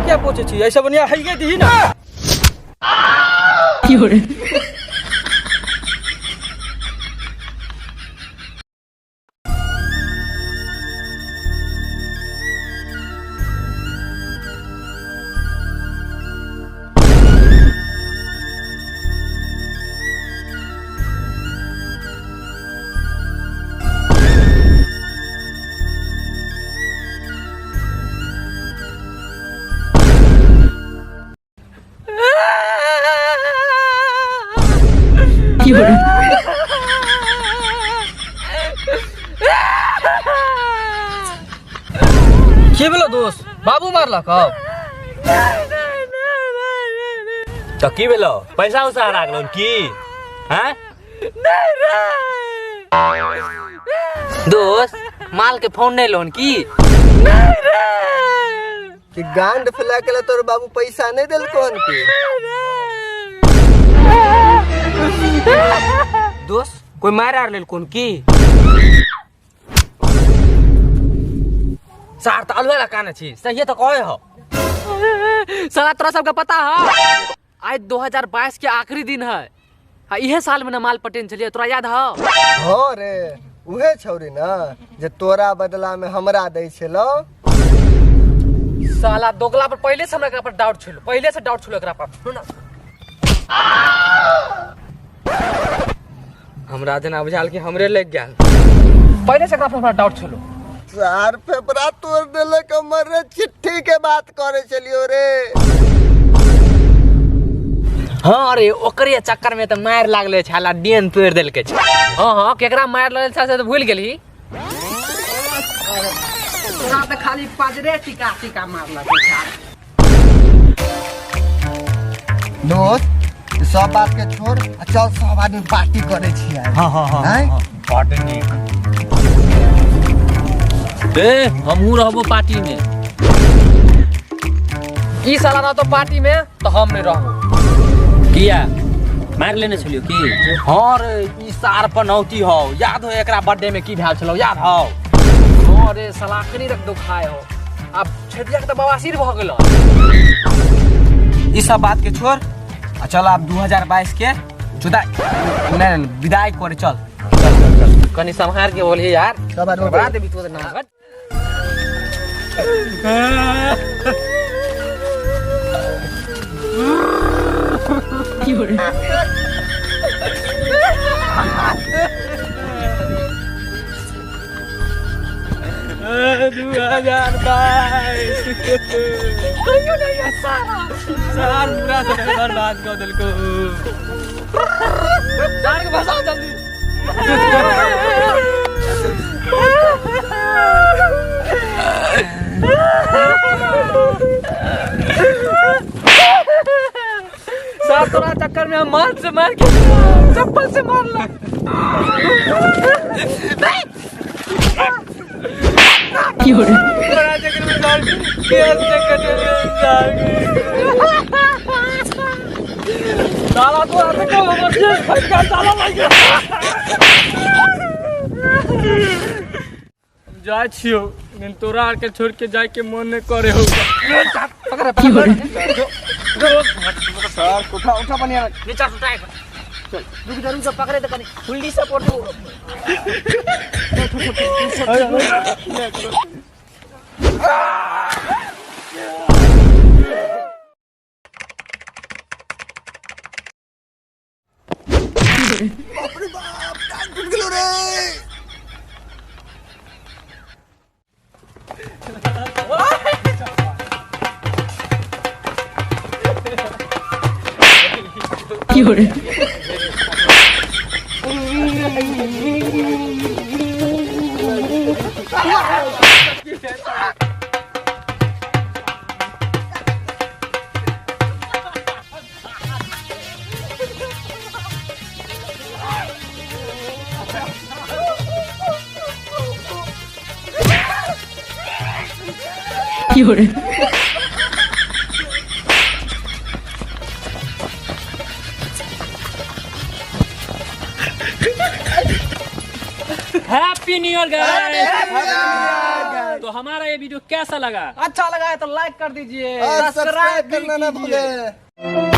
क्या पूछे छी ऐसा बनिया है के दी ना की हो रे की हो रे के बोलो दोस्त बाबू मारला कब तो की भेलो पैसा उसा राखलन की हैं दोस्त माल के फोन नहीं लोन की कि गांड फैला के तोर बाबू पैसा नहीं दिल कौन के दोस्त कोई मार आर लेल कौन की सार त अलवेला काने छी सही तो कहे हो साला तोरा सबका पता है आज 2022 के आखिरी दिन है इहे साल में ना माल पटेन चलिए तोरा याद है हाँ रे उहे छौरी ना जे तोरा बदला में हमरा दै छलो साला दोगला पर पहले से हमरा पर डाउट छलो पहले से डाउट छलो एकरा पर सुन हमरा जना बुझाल कि हमरे लग गेल पहले से एकरा पर डाउट छलो सार फेफड़ा तोड़ देले कमर रे चिट्ठी के बात करे चलियो रे हाँ रे ओकरे चक्कर में तो मार लागले छाला डेन तोड़ देलके छ हां हां केकरा मार लागल छ से तो भूल गेली तोरा त खाली पाजरे टिका टिका मारला छा दोस्त सब बात के छोड़ चल सब आदमी पार्टी करे छियै हां पार्टी ए हमहू रहबो पार्टी में ई साला रह तो पार्टी में तो हम नहीं रहबो किया मार लेने छलियो की हां रे ई सार पनौती हो याद हो एकरा बर्थडे में की भेल छलो याद हो हां रे साला कनी रख दो खाए हो अब छेदिया के तो बवासीर भ गेल ई सब बात के छोड़ आ चल अब 2022 के जुदा नहीं विदाई करे चल कनी संहार के बोलिए यार सब आदमी बात भी तो ना हट की हो रे सार पूरा सब बर्बाद कर देलको सार के भसाओ जल्दी सार तोरा चक्कर में हम मार से मार के चप्पल से मारला की हो रे तोरा चक्कर में मार के साला तोरा से कब हमर से फटका साला लग गया जाय छियो नहीं तोरा आर के छोड़ के जाय के मन नहीं करे हो की हो रे सर उठा उठा बनिया नीचा उठाए चल रुक जरूर से पकड़े तो कनी फुल्ली से पोट बाप रे बाप टांग टूट गेलो रे की हो रे की हो रे हैप्पी न्यू ईयर गाइस तो हमारा ये वीडियो कैसा लगा? अच्छा लगा है तो लाइक कर दीजिए, और सब्सक्राइब करना ना भूले।